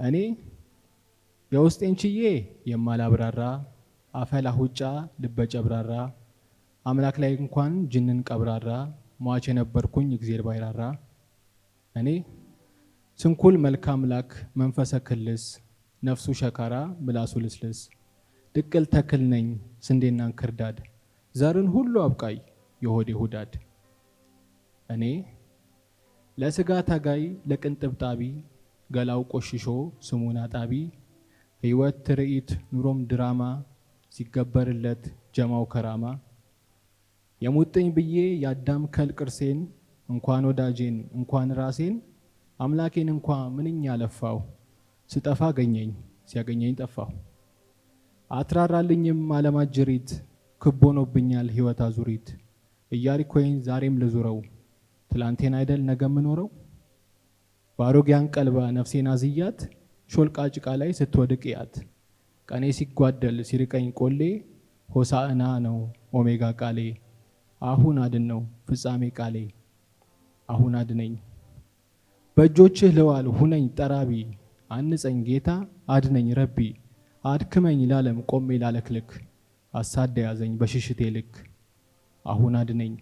እኔ የውስጤን ችዬ የማላብራራ አፈላ ሁጫ ልበጨብራራ አምላክ ላይ እንኳን ጅንን ቀብራራ ሟች የነበርኩኝ እግዜር ባይራራ እኔ ስንኩል መልካም አምላክ መንፈሰ ክልስ ነፍሱ ሸካራ ምላሱ ልስልስ ድቅል ተክል ነኝ ስንዴና እንክርዳድ ዘርን ሁሉ አብቃይ የሆዴ ሁዳድ እኔ ለስጋ ታጋይ ለቅንጥብጣቢ ገላው ቆሽሾ ስሙን አጣቢ ህይወት ትርኢት ኑሮም ድራማ ሲገበርለት ጀማው ከራማ የሙጥኝ ብዬ ያዳም ከልቅርሴን እንኳን ወዳጄን እንኳን ራሴን አምላኬን እንኳን ምንኛ ለፋው ስጠፋ አገኘኝ ሲያገኘኝ ጠፋው አትራራልኝም አለማጅሪት ክቦኖብኛል ህይወት አዙሪት ኢያሪኮዬን ዛሬም ልዙረው ትላንቴን አይደል ነገ ምኖረው ባሮጊያን ቀልባ ነፍሴን አዝያት ሾልቃ ጭቃ ላይ ስትወድቅ ያት ቀኔ ሲጓደል ሲርቀኝ ቆሌ ሆሳዕና ነው ኦሜጋ ቃሌ አሁን አድን ነው ፍጻሜ ቃሌ አሁን አድነኝ በእጆችህ ለዋል ሁነኝ ጠራቢ አንጸኝ ጌታ አድነኝ ረቢ አድክመኝ ላለም ቆሜ ላለክልክ አሳደ ያዘኝ በሽሽቴ ልክ አሁን አድነኝ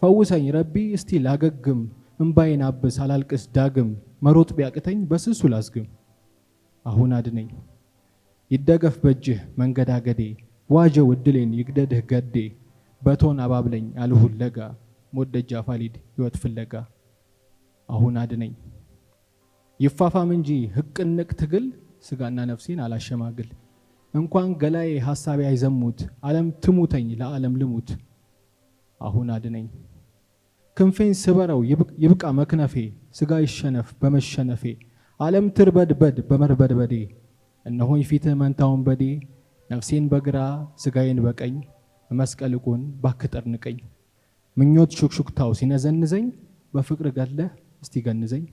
ፈውሰኝ ረቢ እስቲ ላገግም እንባዬን አብስ አላልቅስ ዳግም መሮጥ ቢያቅተኝ በስሱ ላስግም አሁን አድነኝ ይደገፍ በእጅህ መንገዳገዴ ዋጀው እድሌን ይግደድህ ገዴ በቶን አባብለኝ አልሁን ለጋ ሞደጃ ፋሊድ ህይወት ፍለጋ አሁን አድነኝ ይፋፋም እንጂ ህቅንቅ ትግል ስጋና ነፍሴን አላሸማግል እንኳን ገላዬ ሐሳቤ አይዘሙት ዓለም ትሙተኝ ለዓለም ልሙት አሁን አድነኝ ክንፌን ስበረው ይብቃ መክነፌ ስጋ ይሸነፍ በመሸነፌ ዓለም ትርበድበድ በመርበድበዴ እነሆኝ ፊትህ መንታውን በዴ ነፍሴን በግራ ስጋዬን በቀኝ መስቀልቁን ባክጠርንቀኝ ምኞት ሹክሹክታው ሲነዘንዘኝ በፍቅር ገለህ እስቲ ገንዘኝ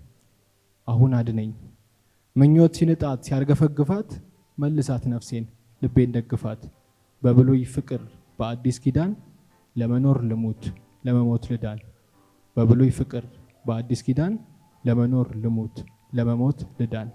አሁን አድነኝ ምኞት ሲንጣት ሲያርገፈግፋት መልሳት ነፍሴን ልቤን ደግፋት በብሉይ ፍቅር በአዲስ ኪዳን ለመኖር ልሙት ለመሞት ልዳን በብሉይ ፍቅር በአዲስ ኪዳን ለመኖር ልሙት ለመሞት ልዳን